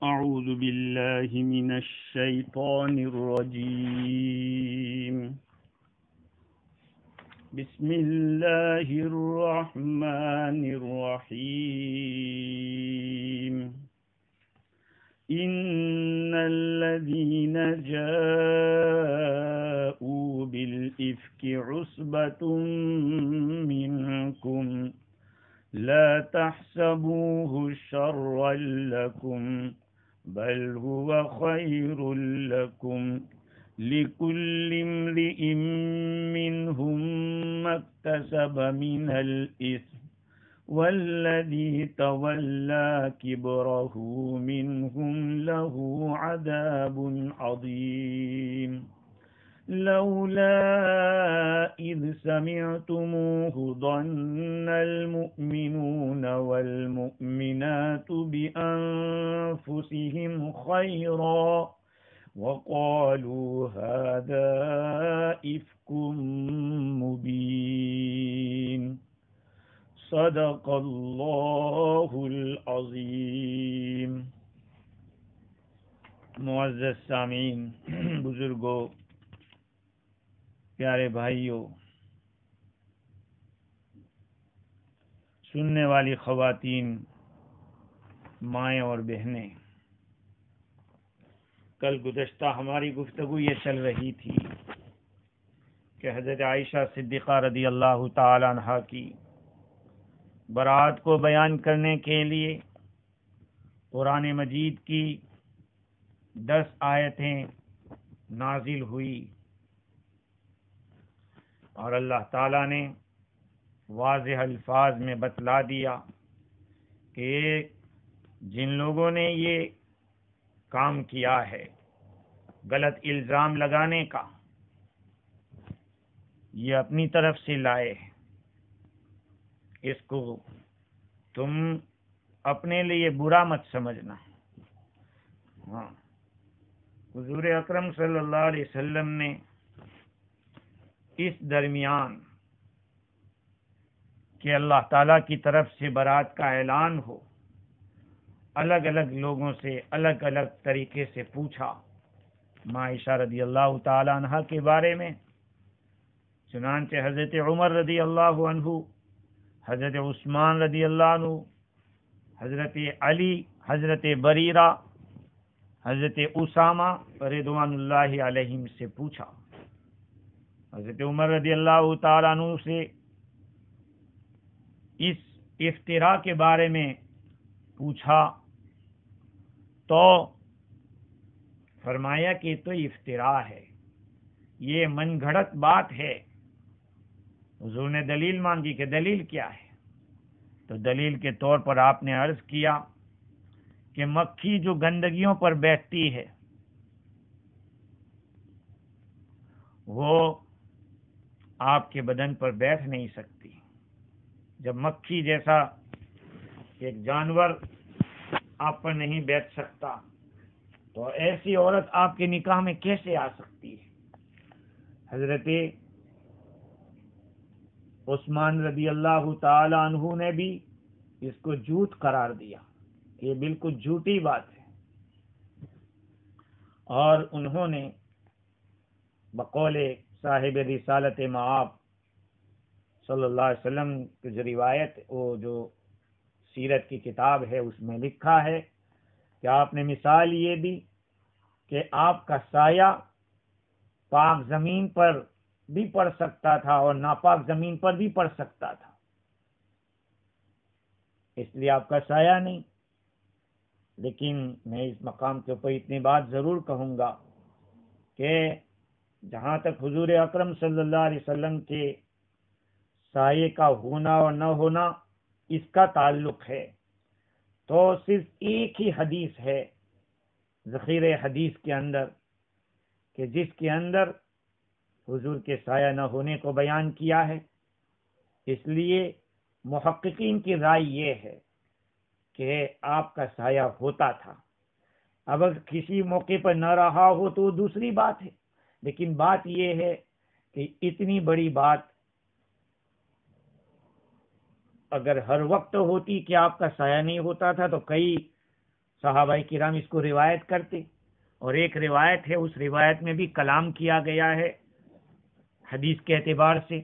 أعوذ بالله من الشيطان الرجيم. بسم الله الرحمن الرحيم. إن الذين جاءوا بالإفك عصبة منكم لا تحسبوه شرا لكم بل هو خير لكم لكل امرئ منهم ما اكتسب من الإثم والذي تولى كبره منهم له عذاب عظيم. لولا إذ سمعتموه ظن المؤمنون والمؤمنات بأنفسهم خيرا وقالوا هذا إفك مبين. صدق اللہ العظیم. معزز سامعین، بزرگوں، پیارے بھائیوں، سننے والی خواتین، مائیں اور بہنیں، کل گزشتہ ہماری گفتگو یہ چل رہی تھی کہ حضرت عائشہ صدیقہ رضی اللہ تعالی عنہا کی برات کو بیان کرنے کے لیے قرآن مجید کی 10 آیتیں نازل ہوئی اور اللہ تعالیٰ نے واضح الفاظ میں بتلا دیا کہ جن لوگوں نے یہ کام کیا ہے غلط الزام لگانے کا، یہ اپنی طرف سے لائے ہیں، اس کو تم اپنے لیے برا مت سمجھنا. ہاں، حضور اکرم صلی اللہ علیہ وسلم نے اس درمیان کہ اللہ تعالیٰ کی طرف سے برات کا اعلان ہو، الگ الگ لوگوں سے الگ الگ طریقے سے پوچھا. عائشہ رضی اللہ تعالی عنہ کے بارے میں چنانچہ حضرت عمر رضی اللہ عنہ، حضرت عثمان رضی اللہ عنہ، حضرت علی، حضرت بریرہ، حضرت اسامہ رضوان اللہ علیہم سے پوچھا. حضرت عمر رضی اللہ تعالیٰ عنہ سے اس افتراء کے بارے میں پوچھا تو فرمایا کہ تو افتراء ہے، یہ من گھڑت بات ہے. حضور نے دلیل مانگی کہ دلیل کیا ہے؟ تو دلیل کے طور پر آپ نے عرض کیا کہ مکھی جو گندگیوں پر بیٹھتی ہے وہ آپ کے بدن پر بیٹھ نہیں سکتی. جب مکھی جیسا ایک جانور آپ پر نہیں بیٹھ سکتا تو ایسی عورت آپ کے نکاح میں کیسے آ سکتی ہے؟ حضرت عثمان رضی اللہ تعالی عنہ نے بھی اس کو جھوٹ قرار دیا کہ یہ بالکل جھوٹی بات ہے، اور انہوں نے بقول صاحب رسالت معاب صلی اللہ علیہ وسلم کی جو روایت، وہ جو سیرت کی کتاب ہے، اس میں لکھا ہے کہ آپ نے مثال یہ دی کہ آپ کا سایہ پاک زمین پر بھی پڑ سکتا تھا اور ناپاک زمین پر بھی پڑ سکتا تھا، اس لیے آپ کا سایہ نہیں. لیکن میں اس مقام کے اوپر اتنی بات ضرور کہوں گا کہ جہاں تک حضور اکرم صلی اللہ علیہ وسلم کے سائے کا ہونا اور نہ ہونا اس کا تعلق ہے تو صرف ایک ہی حدیث ہے ذخیرہ حدیث کے اندر کہ جس کے اندر حضور کے سایہ نہ ہونے کو بیان کیا ہے. اس لیے محققین کی رائے یہ ہے کہ آپ کا سایہ ہوتا تھا. اب اگر کسی موقع پر نہ رہا ہو تو دوسری بات ہے، لیکن بات یہ ہے کہ اتنی بڑی بات اگر ہر وقت ہوتی کہ آپ کا سایہ نہیں ہوتا تھا تو کئی صحابہ کرام اس کو روایت کرتے، اور ایک روایت ہے، اس روایت میں بھی کلام کیا گیا ہے حدیث کے اعتبار سے،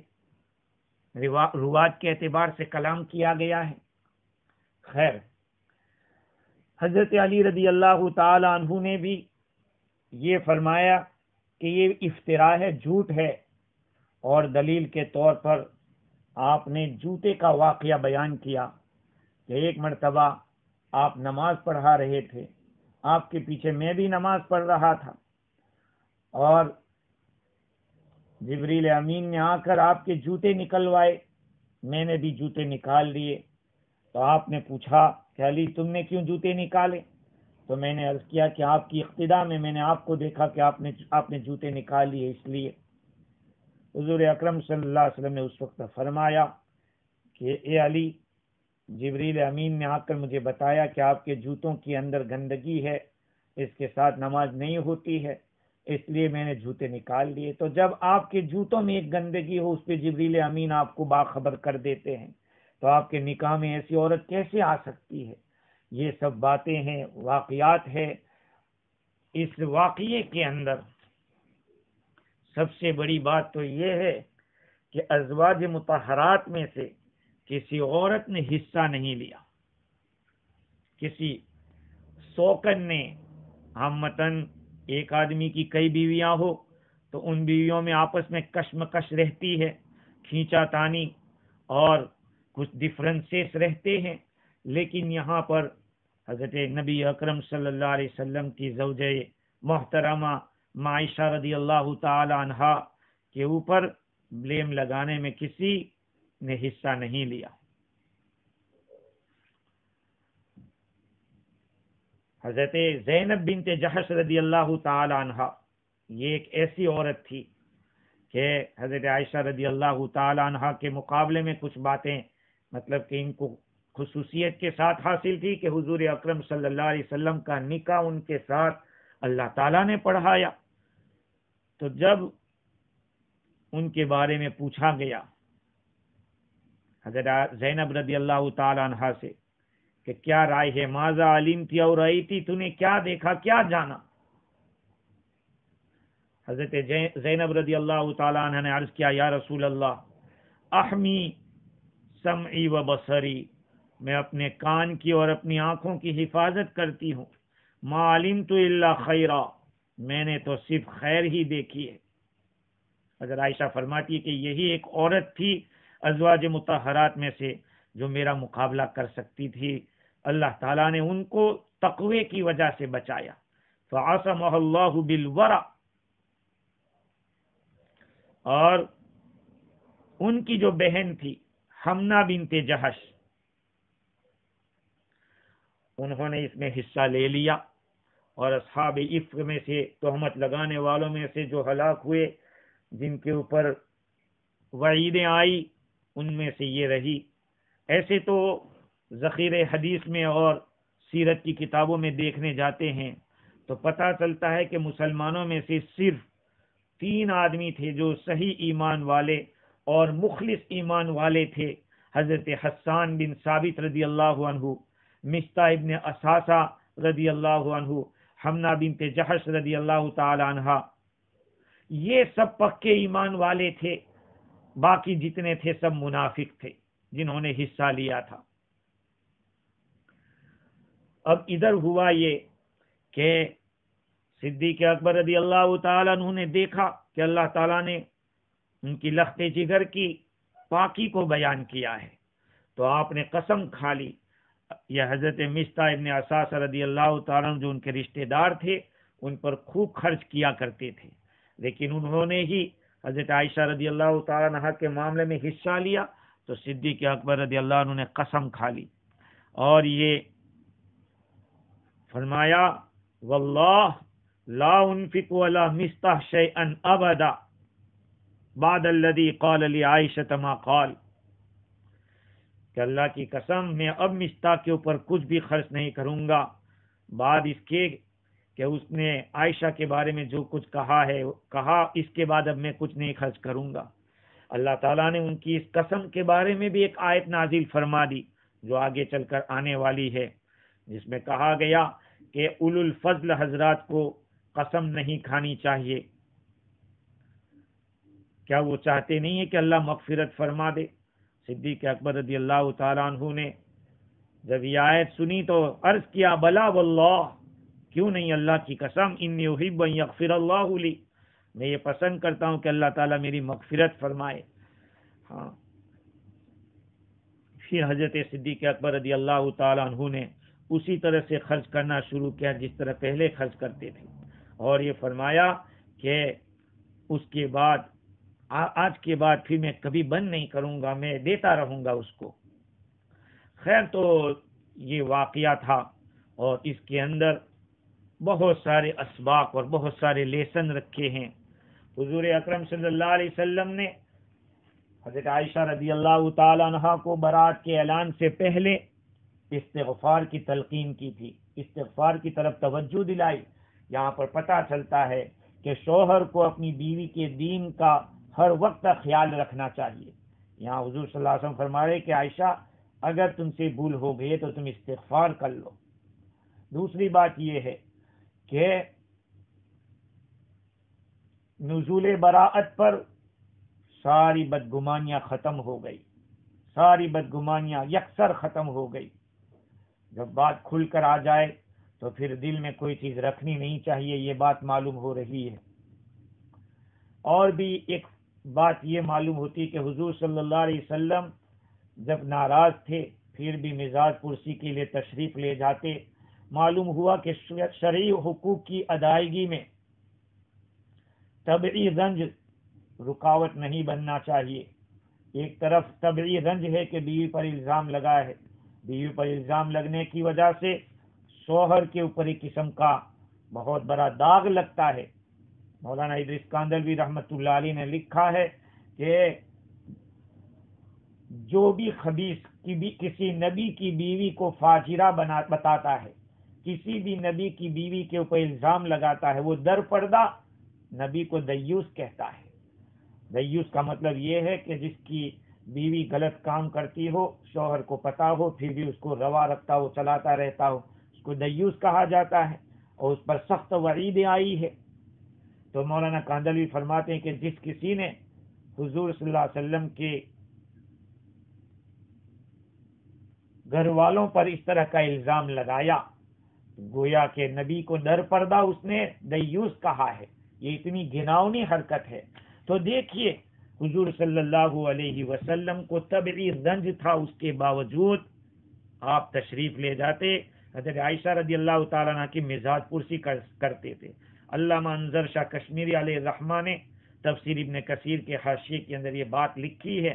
روات کے اعتبار سے کلام کیا گیا ہے۔ خیر، حضرت علی رضی اللہ تعالی عنہ نے بھی یہ فرمایا کہ یہ افتراء ہے، جھوٹ ہے، اور دلیل کے طور پر آپ نے جوتے کا واقعہ بیان کیا کہ ایک مرتبہ آپ نماز پڑھا رہے تھے، آپ کے پیچھے میں بھی نماز پڑھ رہا تھا، اور جبریل امین نے آ کر آپ کے جوتے نکلوائے، میں نے بھی جوتے نکال لیے، تو آپ نے پوچھا کہ علی تم نے کیوں جوتے نکالے؟ تو میں نے عرض کیا کہ آپ کی اقتداء میں نے آپ کو دیکھا کہ آپ نے جوتے نکال لیے، اس لیے۔ حضور اکرم صلی اللہ علیہ وسلم نے اس وقت فرمایا کہ اے علی، جبریل امین نے آ کر مجھے بتایا کہ آپ کے جوتوں کے اندر گندگی ہے، اس کے ساتھ نماز نہیں ہوتی ہے، اس لیے میں نے جوتے نکال لیے۔ تو جب آپ کے جوتوں میں ایک گندگی ہو، اس پہ جبریل امین آپ کو باخبر کر دیتے ہیں، تو آپ کے نکاح میں ایسی عورت کیسے آ سکتی ہے؟ یہ سب باتیں ہیں، واقعات ہے۔ اس واقعے کے اندر سب سے بڑی بات تو یہ ہے کہ ازواج مطہرات میں سے کسی عورت نے حصہ نہیں لیا، کسی سوکن نے، ہمتن ایک آدمی کی کئی بیویاں ہو تو ان بیویوں میں آپس میں کشمکش رہتی ہے، کھینچا تانی اور کچھ ڈفرنسز رہتے ہیں، لیکن یہاں پر حضرت نبی اکرم صلی اللہ علیہ وسلم کی زوجہ محترمہ عائشہ رضی اللہ تعالی عنہا کے اوپر بلیم لگانے میں کسی نے حصہ نہیں لیا۔ حضرت زینب بنت جحش رضی اللہ تعالی عنہا، یہ ایک ایسی عورت تھی کہ حضرت عائشہ رضی اللہ تعالی عنہا کے مقابلے میں کچھ باتیں مطلب کہ ان کو خصوصیت کے ساتھ حاصل تھی کہ حضور اکرم صلی اللہ علیہ وسلم کا نکاح ان کے ساتھ اللہ تعالیٰ نے پڑھایا۔ تو جب ان کے بارے میں پوچھا گیا حضرت زینب رضی اللہ تعالی عنہا سے کہ کیا رائے ہے، ماذا علمتی اور رأیتی، تو نے کیا دیکھا، کیا جانا؟ حضرت زینب رضی اللہ تعالی عنہ نے عرض کیا، یا رسول اللہ، احمی سمعی و بصری، میں اپنے کان کی اور اپنی آنکھوں کی حفاظت کرتی ہوں، ما علمت الا خیرا، میں نے تو صرف خیر ہی دیکھی ہے۔ حضرت عائشہ فرماتی ہے کہ یہی ایک عورت تھی ازواج مطہرات میں سے جو میرا مقابلہ کر سکتی تھی، اللہ تعالیٰ نے ان کو تقوی کی وجہ سے بچایا، فعصمہ اللہ بالورع، اور ان کی جو بہن تھی حمنہ بنت جحش، انہوں نے اس میں حصہ لے لیا، اور اصحاب افک میں سے، تہمت لگانے والوں میں سے جو ہلاک ہوئے، جن کے اوپر وعیدیں آئی، ان میں سے یہ رہی۔ ایسے تو ذخیرہ حدیث میں اور سیرت کی کتابوں میں دیکھنے جاتے ہیں تو پتہ چلتا ہے کہ مسلمانوں میں سے صرف 3 آدمی تھے جو صحیح ایمان والے اور مخلص ایمان والے تھے، حضرت حسان بن ثابت رضی اللہ عنہ، مصطح ابن اساسہ رضی اللہ عنہ، حمنہ بنت جحش رضی اللہ تعالی عنہ، یہ سب پکے ایمان والے تھے، باقی جتنے تھے سب منافق تھے جنہوں نے حصہ لیا تھا۔ اب ادھر ہوا یہ کہ صدیق اکبر رضی اللہ تعالیٰ عنہ نے دیکھا کہ اللہ تعالیٰ نے ان کی لخت جگر کی پاکی کو بیان کیا ہے، تو آپ نے قسم کھا لی۔ یہ حضرت مصطح ابن اساسہ رضی اللہ تعالیٰ عنہ جو ان کے رشتہ دار تھے، ان پر خوب خرچ کیا کرتے تھے، لیکن انہوں نے ہی حضرت عائشہ رضی اللہ تعالیٰ عنہ کے معاملے میں حصہ لیا، تو صدیق اکبر رضی اللہ عنہ نے قسم کھا لی اور یہ فرمایا، واللہ لا انفق ولا مصطح شیئا ابدا بعد الذی قال لی عائشہ ما قال، کہ اللہ کی قسم میں اب مصطح کے اوپر کچھ بھی خرچ نہیں کروں گا بعد اس کے کہ اس نے عائشہ کے بارے میں جو کچھ کہا، اس کے بعد اب میں کچھ نہیں خرچ کروں گا۔ اللہ تعالیٰ نے ان کی اس قسم کے بارے میں بھی ایک آیت نازل فرما دی جو آگے چل کر آنے والی ہے، جس میں کہا گیا کہ اولو الفضل حضرات کو قسم نہیں کھانی چاہیے؟ کیا وہ چاہتے نہیں ہیں کہ اللہ مغفرت فرما دے؟ صدیق اکبر رضی اللہ تعالیٰ عنہ نے جب یہ آیت سنی تو عرض کیا بلا واللہ، کیوں نہیں، اللہ کی قسم، انی احب ان یغفر اللہ لی، میں یہ پسند کرتا ہوں کہ اللہ تعالیٰ میری مغفرت فرمائے۔ ہاں، پھر حضرت صدیق اکبر رضی اللہ تعالیٰ عنہ نے اسی طرح سے خرچ کرنا شروع کیا جس طرح پہلے خرچ کرتے تھے، اور یہ فرمایا کہ اس کے بعد آج کے بعد پھر میں کبھی بند نہیں کروں گا، میں دیتا رہوں گا اس کو۔ خیر، تو یہ واقعہ تھا، اور اس کے اندر بہت سارے اسباق اور بہت سارے لیسن رکھے ہیں۔ حضور اکرم صلی اللہ علیہ وسلم نے حضرت عائشہ رضی اللہ تعالی عنہا کو برات کے اعلان سے پہلے استغفار کی تلقین کی تھی، استغفار کی طرف توجہ دلائی۔ یہاں پر پتہ چلتا ہے کہ شوہر کو اپنی بیوی کے دین کا ہر وقت خیال رکھنا چاہیے۔ یہاں حضور صلی اللہ علیہ وسلم فرما رہے کہ عائشہ، اگر تم سے بھول ہو گئی تو تم استغفار کر لو۔ دوسری بات یہ ہے کہ نزول براءت پر ساری بدگمانیاں ختم ہو گئی، ساری بدگمانیاں یکسر ختم ہو گئی۔ جب بات کھل کر آ جائے تو پھر دل میں کوئی چیز رکھنی نہیں چاہیے، یہ بات معلوم ہو رہی ہے۔ اور بھی ایک بات یہ معلوم ہوتی کہ حضور صلی اللہ علیہ وسلم جب ناراض تھے پھر بھی مزاج پرسی کے لیے تشریف لے جاتے۔ معلوم ہوا کہ شرعی حقوق کی ادائیگی میں طبعی رنج رکاوٹ نہیں بننا چاہیے۔ ایک طرف طبعی رنج ہے کہ بیوی پر الزام لگا ہے، بیوی پر الزام لگنے کی وجہ سے شوہر کے اوپر ایک قسم کا بہت بڑا داغ لگتا ہے۔ مولانا ادریس کاندھلوی رحمۃ اللہ علیہ نے لکھا ہے کہ جو بھی خبیث کسی نبی کی بیوی کو فاجرہ بتاتا ہے، کسی بھی نبی کی بیوی کے اوپر الزام لگاتا ہے، وہ در پردہ نبی کو دیوس کہتا ہے۔ دیوس کا مطلب یہ ہے کہ جس کی بیوی غلط کام کرتی ہو، شوہر کو پتا ہو، پھر بھی اس کو روا رکھتا ہو، چلاتا رہتا ہو، اس کو دیوس کہا جاتا ہے، اور اس پر سخت وعیدیں آئی ہے۔ تو مولانا کاندھلوی فرماتے ہیں کہ جس کسی نے حضور صلی اللہ علیہ وسلم کے گھر والوں پر اس طرح کا الزام لگایا، گویا کہ نبی کو در پردہ اس نے دیوس کہا ہے۔ یہ اتنی گھناؤنی حرکت ہے۔ تو دیکھیے، حضور صلی اللہ علیہ وسلم کو طبعی رنج تھا، اس کے باوجود آپ تشریف لے جاتے، حضرت عائشہ رضی اللہ تعالیٰ عنہ کی مزاج پرسی کرتے تھے۔ علامہ انظر شاہ کشمیری علیہ الرحمہ نے تفسیر ابن کثیر کے حاشیے کے اندر یہ بات لکھی ہے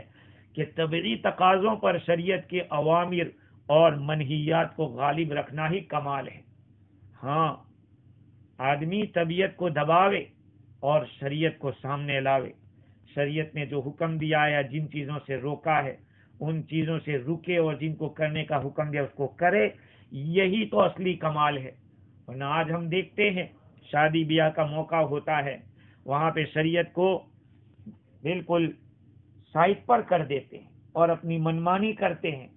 کہ طبعی تقاضوں پر شریعت کے اوامر اور منہیات کو غالب رکھنا ہی کمال ہے۔ ہاں، آدمی طبیعت کو دباوے اور شریعت کو سامنے لاوے۔ شریعت نے جو حکم دیا ہے، جن چیزوں سے روکا ہے، ان چیزوں سے رکے، اور جن کو کرنے کا حکم دیا اس کو کرے، یہی تو اصلی کمال ہے۔ ورنہ آج ہم دیکھتے ہیں شادی بیاہ کا موقع ہوتا ہے، وہاں پہ شریعت کو بالکل سائڈ پر کر دیتے ہیں اور اپنی منمانی کرتے ہیں،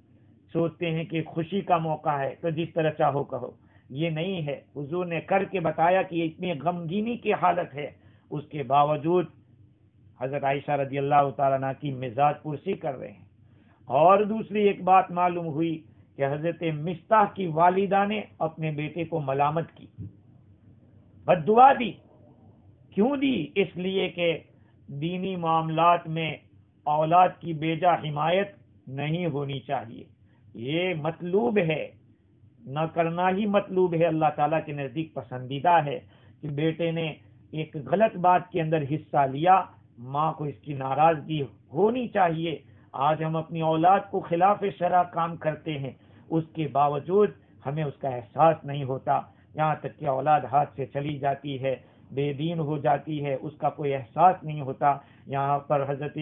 سوچتے ہیں کہ خوشی کا موقع ہے تو جس طرح چاہو کہو۔ یہ نہیں ہے، حضور نے کر کے بتایا کہ یہ اتنی غمگینی کی حالت ہے، اس کے باوجود حضرت عائشہ رضی اللہ تعالیٰ عنہ کی مزاج پرسی کر رہے ہیں۔ اور دوسری ایک بات معلوم ہوئی کہ حضرت مصطح کی والدہ نے اپنے بیٹے کو ملامت کی، بد دعا دی۔ کیوں دی؟ اس لیے کہ دینی معاملات میں اولاد کی بیجا حمایت نہیں ہونی چاہیے، یہ مطلوب ہے، نہ کرنا ہی مطلوب ہے، اللہ تعالیٰ کے نزدیک پسندیدہ ہے کہ بیٹے نے ایک غلط بات کے اندر حصہ لیا، ماں کو اس کی ناراضگی ہونی چاہیے۔ آج ہم اپنی اولاد کو خلاف شرع کام کرتے ہیں، اس کے باوجود ہمیں اس کا احساس نہیں ہوتا، یہاں تک کہ اولاد ہاتھ سے چلی جاتی ہے، بے دین ہو جاتی ہے، اس کا کوئی احساس نہیں ہوتا۔ یہاں پر حضرت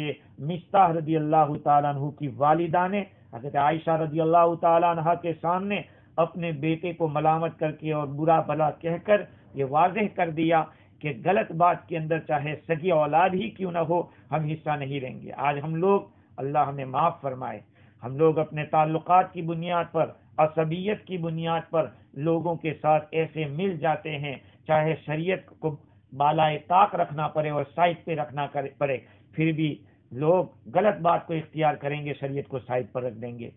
مصطح رضی اللہ تعالیٰ عنہ کی والدہ نے حضرت عائشہ رضی اللہ تعالیٰ عنہ کے سامنے اپنے بیٹے کو ملامت کر کے اور برا بھلا کہہ کر یہ واضح کر دیا کہ غلط بات کے اندر چاہے سگی اولاد ہی کیوں نہ ہو، ہم حصہ نہیں لیں گے۔ آج ہم لوگ، اللہ ہمیں معاف فرمائے، ہم لوگ اپنے تعلقات کی بنیاد پر عصبیت کی بنیاد پر لوگوں کے ساتھ ایسے مل جاتے ہیں، چاہے شریعت کو بالائے طاق رکھنا پڑے اور سائڈ پہ رکھنا پڑے، پھر بھی لوگ غلط بات کو اختیار کریں گے، شریعت کو سائڈ پر رکھ دیں گے۔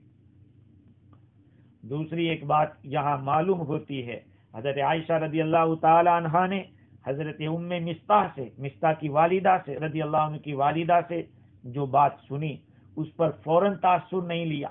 دوسری ایک بات یہاں معلوم ہوتی ہے، حضرت عائشہ رضی اللہ تعالی عنہا نے حضرت مستح کی والدہ سے رضی اللہ عنہ کی والدہ سے جو بات سنی، اس پر فوراً تاثر نہیں لیا،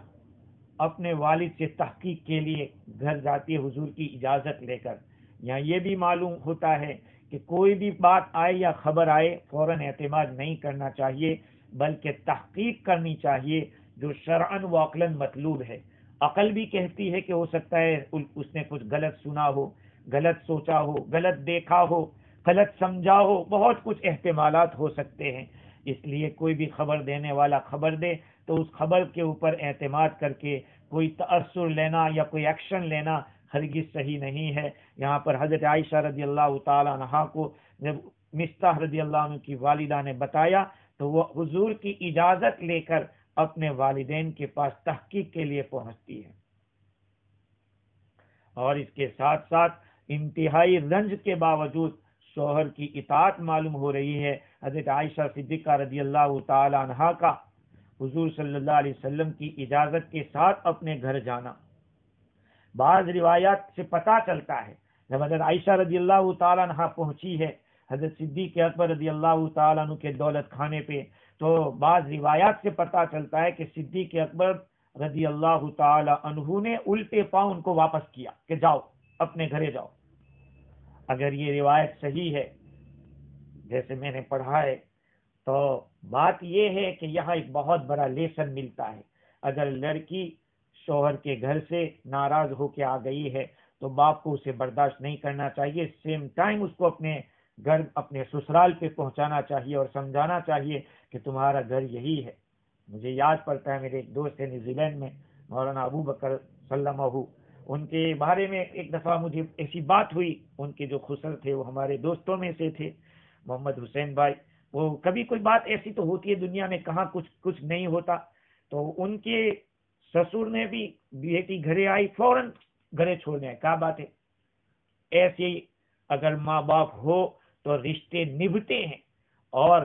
اپنے والد سے تحقیق کے لیے گھر جاتی حضور کی اجازت لے کر۔ یہاں یہ بھی معلوم ہوتا ہے کہ کوئی بھی بات آئے یا خبر آئے فوراً اعتماد نہیں کرنا چاہیے، بلکہ تحقیق کرنی چاہیے جو شرعاً و عقلاً مطلوب ہے۔ عقل بھی کہتی ہے کہ ہو سکتا ہے اس نے کچھ غلط سنا ہو، غلط سوچا ہو، غلط دیکھا ہو، غلط سمجھا ہو، بہت کچھ احتمالات ہو سکتے ہیں۔ اس لیے کوئی بھی خبر دینے والا خبر دے تو اس خبر کے اوپر اعتماد کر کے کوئی تأثر لینا یا کوئی ایکشن لینا ہرگز صحیح نہیں ہے۔ یہاں پر حضرت عائشہ رضی اللہ تعالی عنہا کو جب مستح رضی اللہ عنہ کی والدہ نے بتایا تو وہ حضور کی اجازت لے کر اپنے والدین کے پاس تحقیق کے لیے پہنچتی ہے، اور اس کے ساتھ ساتھ انتہائی رنج کے باوجود شوہر کی اطاعت معلوم ہو رہی ہے۔ حضرت عائشہ صدیقہ رضی اللہ تعالی عنہا کا حضور صلی اللہ علیہ وسلم کی اجازت کے ساتھ اپنے گھر جانا، بعض روایات سے پتہ چلتا ہے جب حضرت عائشہ رضی اللہ تعالی عنہا پہنچی ہے حضرت صدیق اکبر رضی اللہ تعالی عنہ کے دولت خانے پہ، تو بعض روایات سے پتہ چلتا ہے کہ صدیق اکبر رضی اللہ تعالی عنہ نے الٹے پاؤں ان کو واپس کیا کہ جاؤ اپنے گھرے جاؤ۔ اگر یہ روایت صحیح ہے جیسے میں نے پڑھا ہے تو بات یہ ہے کہ یہاں ایک بہت بڑا لیسن ملتا ہے۔ اگر لڑکی شوہر کے گھر سے ناراض ہو کے آ گئی ہے تو باپ کو اسے برداشت نہیں کرنا چاہیے، سیم ٹائم اس کو اپنے گھر اپنے سسرال پہ پہنچانا چاہیے اور سمجھانا چاہیے کہ تمہارا گھر یہی ہے۔ مجھے یاد پڑتا ہے میرے ایک دوست ہے نیوزی لینڈ میں، مولانا ابو بکر سلمہ، ان کے بارے میں ایک دفعہ مجھے ایسی بات ہوئی، ان کے جو خسر تھے وہ ہمارے دوستوں میں سے تھے، محمد حسین بھائی۔ وہ کبھی کوئی بات ایسی تو ہوتی ہے دنیا میں، کہاں کچھ نہیں ہوتا، تو ان کے سسر نے بھی بیٹی گھرے آئی فوراً گھرے چھوڑنے آئے، کیا بات ہے؟ ایسے ہی اگر ماں باپ ہو تو رشتے نبھتے ہیں اور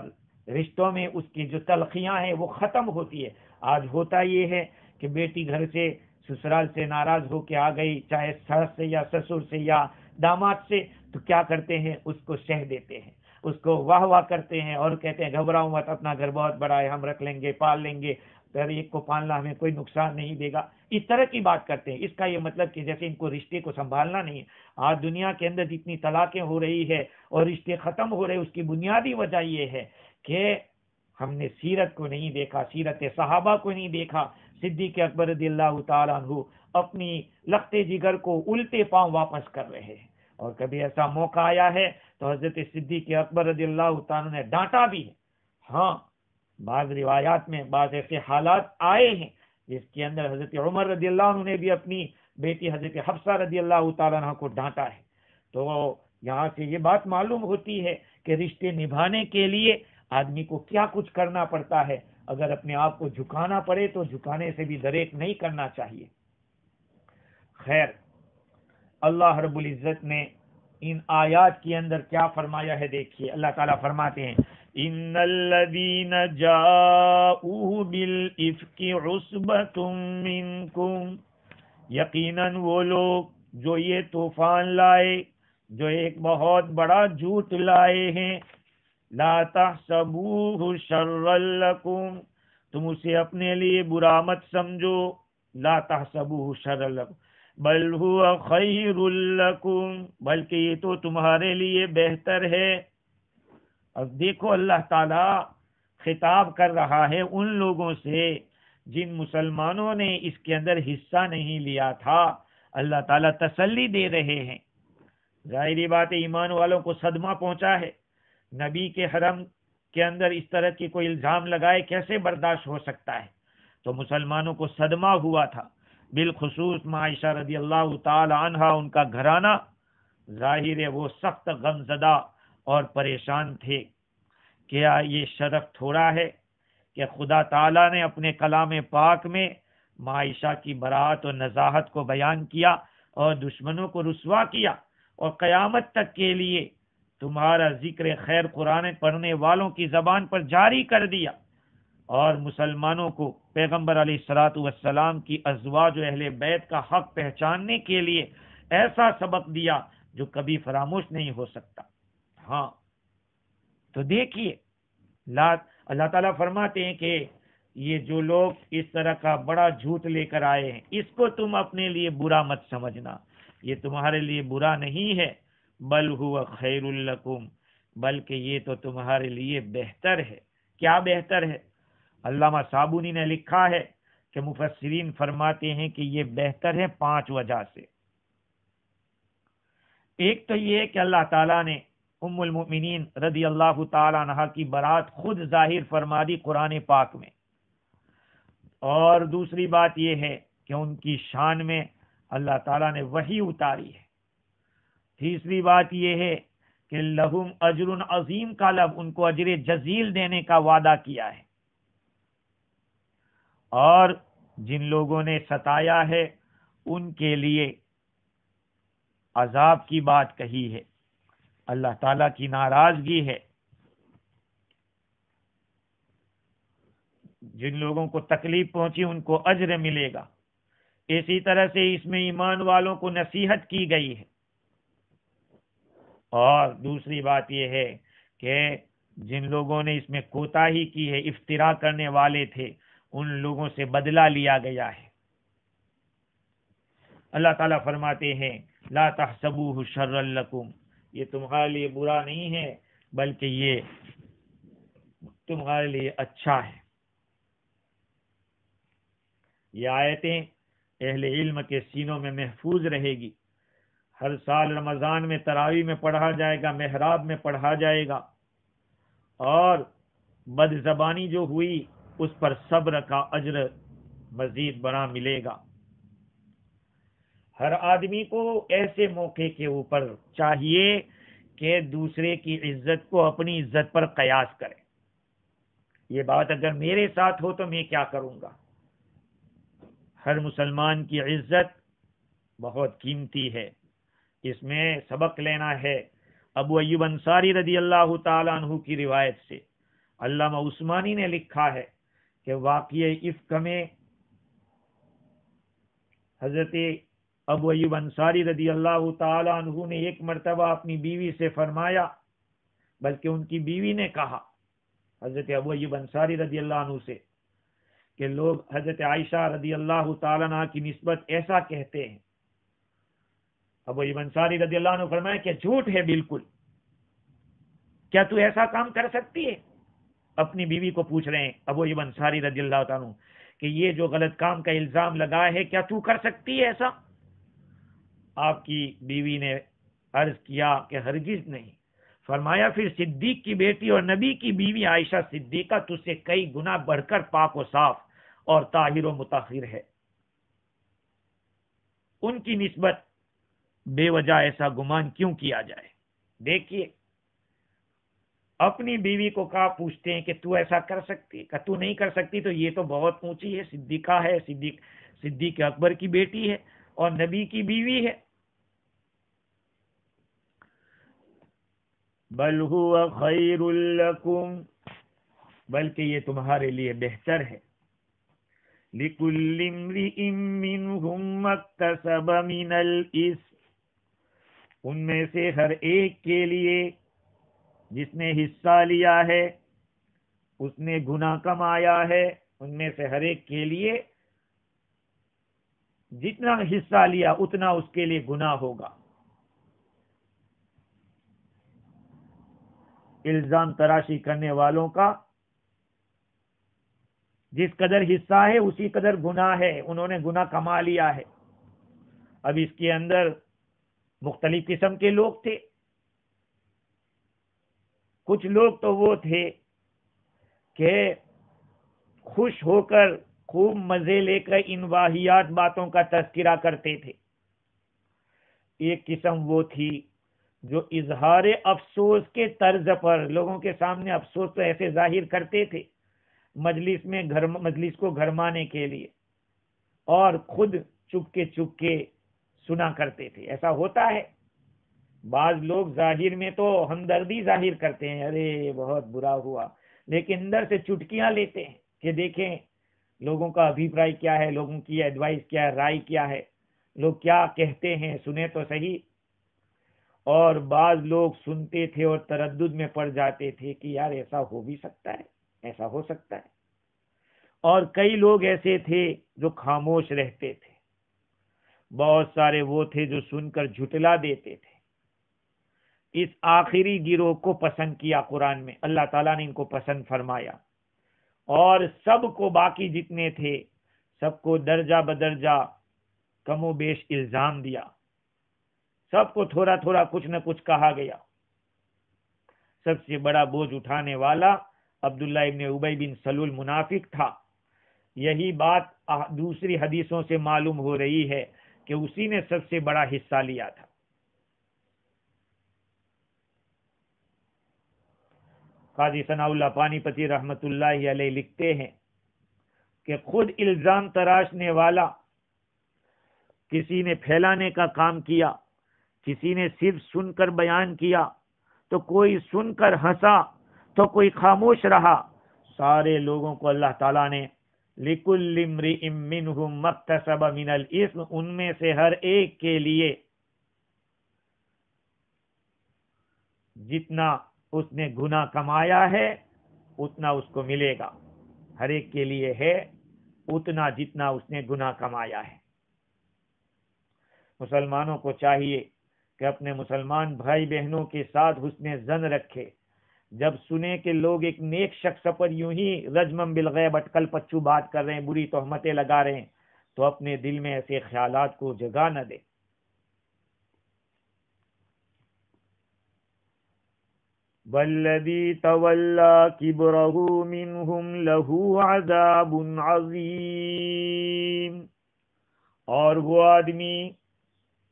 رشتوں میں اس کی جو تلخیاں ہیں وہ ختم ہوتی ہے۔ آج ہوتا یہ ہے کہ بیٹی گھر سے سسرال سے ناراض ہو کے آ گئی، چاہے ساس سے یا سسر سے یا داماد سے، تو کیا کرتے ہیں؟ اس کو سہ دیتے ہیں، اس کو واہ واہ کرتے ہیں اور کہتے ہیں گھبراؤ مت، اپنا گھر بہت بڑا ہے، ہم رکھ لیں گے، پال لیں گے، پھر ایک کو پالنا ہمیں کوئی نقصان نہیں دے گا، اس طرح کی بات کرتے ہیں۔ اس کا یہ مطلب کہ جیسے ان کو رشتے کو سنبھالنا نہیں ہے۔ آج دنیا کے اندر جتنی طلاقیں ہو رہی ہے اور رشتے ختم ہو رہے، اس کی بنیادی وجہ یہ ہے کہ ہم نے سیرت کو نہیں دیکھا، سیرت صحابہ کو نہیں دیکھا۔ صدیق اکبر رضی اللہ تعالیٰ عنہ اپنی لخت جگر کو الٹے پاؤں واپس کر رہے ہیں، اور کبھی ایسا موقع آیا ہے تو حضرت صدیق اکبر رضی اللہ تعالیٰ نے ڈانٹا بھی ہے۔ ہاں، بعض روایات میں بعض ایسے حالات آئے ہیں جس کے اندر حضرت عمر رضی اللہ عنہ نے بھی اپنی بیٹی حضرت حفصہ رضی اللہ تعالیٰ عنہ کو ڈانٹا ہے۔ تو یہاں سے یہ بات معلوم ہوتی ہے کہ رشتے نبھانے کے لیے آدمی کو کیا کچھ کرنا پڑتا ہے۔ اگر اپنے آپ کو جھکانا پڑے تو جھکانے سے بھی دریغ نہیں کرنا چاہیے۔ خیر، اللہ رب العزت نے ان آیات کے اندر کیا فرمایا ہے دیکھیے۔ اللہ تعالیٰ فرماتے ہیں ان الذین جاؤوا بالافک عصبۃ منکم، یقیناً وہ لوگ جو یہ طوفان لائے، جو ایک بہت بڑا جھوٹ لائے ہیں، لا تحسبوه شرا لکم، تم اسے اپنے لیے برا مت سمجھو، لا تحسبوه شرا لکم بل هو خیر لکم، بلکہ یہ تو تمہارے لیے بہتر ہے۔ اب دیکھو اللہ تعالی خطاب کر رہا ہے ان لوگوں سے جن مسلمانوں نے اس کے اندر حصہ نہیں لیا تھا۔ اللہ تعالیٰ تسلی دے رہے ہیں۔ ظاہری بات ہے ایمان والوں کو صدمہ پہنچا ہے، نبی کے حرم کے اندر اس طرح کی کوئی الزام لگائے کیسے برداشت ہو سکتا ہے؟ تو مسلمانوں کو صدمہ ہوا تھا، بالخصوص عائشہ رضی اللہ تعالی عنہا، ان کا گھرانہ ظاہر ہے وہ سخت غمزدہ اور پریشان تھے۔ کیا یہ شرف تھوڑا ہے کہ خدا تعالیٰ نے اپنے کلام پاک میں ماں عائشہ کی برات اور نزاہت کو بیان کیا اور دشمنوں کو رسوا کیا، اور قیامت تک کے لیے تمہارا ذکر خیر قرآن پڑھنے والوں کی زبان پر جاری کر دیا، اور مسلمانوں کو پیغمبر علیہ الصلوۃ والسلام کی ازواج و اہل بیت کا حق پہچاننے کے لیے ایسا سبق دیا جو کبھی فراموش نہیں ہو سکتا۔ ہاں تو دیکھیے، اللہ تعالیٰ فرماتے ہیں کہ یہ جو لوگ اس طرح کا بڑا جھوٹ لے کر آئے ہیں، اس کو تم اپنے لیے برا مت سمجھنا، یہ تمہارے لیے برا نہیں ہے، بل ہوا خیر لکم، بلکہ یہ تو تمہارے لیے بہتر ہے۔ کیا بہتر ہے؟ علامہ صابونی نے لکھا ہے کہ مفسرین فرماتے ہیں کہ یہ بہتر ہے 5 وجہ سے۔ ایک تو یہ کہ اللہ تعالیٰ نے ام المؤمنین رضی اللہ تعالی عنہ کی برات خود ظاہر فرما دی قرآن پاک میں، اور دوسری بات یہ ہے کہ ان کی شان میں اللہ تعالیٰ نے وحی اتاری ہے۔ تیسری بات یہ ہے کہ لہم اجر عظیم کا لفظ، ان کو اجر جزیل دینے کا وعدہ کیا ہے، اور جن لوگوں نے ستایا ہے ان کے لیے عذاب کی بات کہی ہے، اللہ تعالیٰ کی ناراضگی ہے۔ جن لوگوں کو تکلیف پہنچی ان کو اجر ملے گا۔ اسی طرح سے اس میں ایمان والوں کو نصیحت کی گئی ہے، اور دوسری بات یہ ہے کہ جن لوگوں نے اس میں کوتاہی کی ہے، افتراء کرنے والے تھے، ان لوگوں سے بدلہ لیا گیا ہے۔ اللہ تعالیٰ فرماتے ہیں لا تحسبوه شرا لکم، یہ تمہارے لیے برا نہیں ہے بلکہ یہ تمہارے لیے اچھا ہے۔ یہ آیتیں اہل علم کے سینوں میں محفوظ رہے گی۔ ہر سال رمضان میں تراویح میں پڑھا جائے گا، محراب میں پڑھا جائے گا، اور بد زبانی جو ہوئی اس پر صبر کا اجر مزید بڑا ملے گا۔ ہر آدمی کو ایسے موقع کے اوپر چاہیے کہ دوسرے کی عزت کو اپنی عزت پر قیاس کرے۔ یہ بات اگر میرے ساتھ ہو تو میں کیا کروں گا؟ ہر مسلمان کی عزت بہت قیمتی ہے، اس میں سبق لینا ہے۔ ابو ایوب انصاری رضی اللہ تعالی عنہ کی روایت سے علامہ عثمانی نے لکھا ہے کہ واقعہ افک میں حضرت ابو ایوب انصاری رضی اللہ تعالی عنہ نے ایک مرتبہ اپنی بیوی سے فرمایا، بلکہ ان کی بیوی نے کہا حضرت ابو ایوب انصاری رضی اللہ عنہ سے کہ لوگ حضرت عائشہ رضی اللہ تعالی عنہ کی نسبت ایسا کہتے ہیں۔ ابو ایوب انصاری رضی اللہ عنہ فرمایا کہ جھوٹ ہے بالکل، کیا تو ایسا کام کر سکتی ہے؟ اپنی بیوی کو پوچھ رہے ہیں ابو ایوب انصاری رضی اللہ تعالی عنہ کہ یہ جو غلط کام کا الزام لگا ہے کیا تو کر سکتی ہے ایسا؟ آپ کی بیوی نے عرض کیا کہ ہرگز نہیں۔ فرمایا پھر صدیق کی بیٹی اور نبی کی بیوی عائشہ صدیقہ تجھ سے کئی گنا بڑھ کر پاک و صاف اور طاہر و مطہر ہے، ان کی نسبت بے وجہ ایسا گمان کیوں کیا جائے؟ دیکھیے اپنی بیوی کو کہا پوچھتے ہیں کہ تو ایسا کر سکتی ہے؟ کہ تو نہیں کر سکتی تو یہ تو بہت اونچی ہے، صدیقہ ہے، صدیق اکبر کی بیٹی ہے اور نبی کی بیوی ہے۔ بل هو خیر لکم، بلکہ یہ تمہارے لیے بہتر ہے۔ لکل امرئ منہم ما اکتسب من الاثم، ان میں سے ہر ایک کے لیے جس نے حصہ لیا ہے اس نے گناہ کمایا ہے۔ ان میں سے ہر ایک کے لیے جتنا حصہ لیا اتنا اس کے لیے گناہ ہوگا۔ الزام تراشی کرنے والوں کا جس قدر حصہ ہے اسی قدر گناہ ہے، انہوں نے گناہ کما لیا ہے۔ اب اس کے اندر مختلف قسم کے لوگ تھے۔ کچھ لوگ تو وہ تھے کہ خوش ہو کر خوب مزے لے کر ان واہیات باتوں کا تذکرہ کرتے تھے۔ ایک قسم وہ تھی جو اظہار افسوس کے طرز پر لوگوں کے سامنے افسوس تو ایسے ظاہر کرتے تھے مجلس کو گھرمانے کے لیے، اور خود چپ کے سنا کرتے تھے. ایسا ہوتا ہے، بعض لوگ ظاہر میں تو ہمدردی ظاہر کرتے ہیں، ارے بہت برا ہوا، لیکن اندر سے چٹکیاں لیتے ہیں کہ دیکھیں لوگوں کا ابھیپرائے کیا ہے، لوگوں کی ایڈوائس کیا ہے، رائے کیا ہے، لوگ کیا کہتے ہیں، سنیں تو صحیح. اور بعض لوگ سنتے تھے اور تردد میں پڑ جاتے تھے کہ یار ایسا ہو بھی سکتا ہے، ایسا ہو سکتا ہے. اور کئی لوگ ایسے تھے جو خاموش رہتے تھے، بہت سارے وہ تھے جو سن کر جھٹلا دیتے تھے. اس آخری گروہ کو پسند کیا قرآن میں، اللہ تعالیٰ نے ان کو پسند فرمایا، اور سب کو، باقی جتنے تھے سب کو درجہ بدرجہ کم و بیش الزام دیا، سب کو تھوڑا تھوڑا کچھ نہ کچھ کہا گیا. سب سے بڑا بوجھ اٹھانے والا عبداللہ ابن ابی بن سلول منافق تھا. یہی بات دوسری حدیثوں سے معلوم ہو رہی ہے کہ اسی نے سب سے بڑا حصہ لیا تھا. قاضی ثناء اللہ پانی پتی رحمت اللہ علیہ لکھتے ہیں کہ خود الزام تراشنے والا کسی نے پھیلانے کا کام کیا، کسی نے صرف سن کر بیان کیا، تو کوئی سن کر ہنسا تو کوئی خاموش رہا. سارے لوگوں کو اللہ تعالیٰ نے لِكُلِّ امْرِئٍ مِّنْهُمْ مَا اكْتَسَبَ مِنَ الْإِثْمِ، ان میں سے ہر ایک کے لیے جتنا اس نے گناہ کمایا ہے اتنا اس کو ملے گا. ہر ایک کے لیے ہے اتنا جتنا اس نے گناہ کمایا ہے. مسلمانوں کو چاہیے کہ اپنے مسلمان بھائی بہنوں کے ساتھ حسن ظن رکھے. جب سنے کہ لوگ ایک نیک شخص پر یوں ہی رجمم بالغیب اٹکل پچو بات کر رہے ہیں، بری تہمتیں لگا رہے ہیں، تو اپنے دل میں ایسے خیالات کو جگہ نہ دے. والذی تولی کبرہ منہم لہ عذاب عظیم، اور وہ آدمی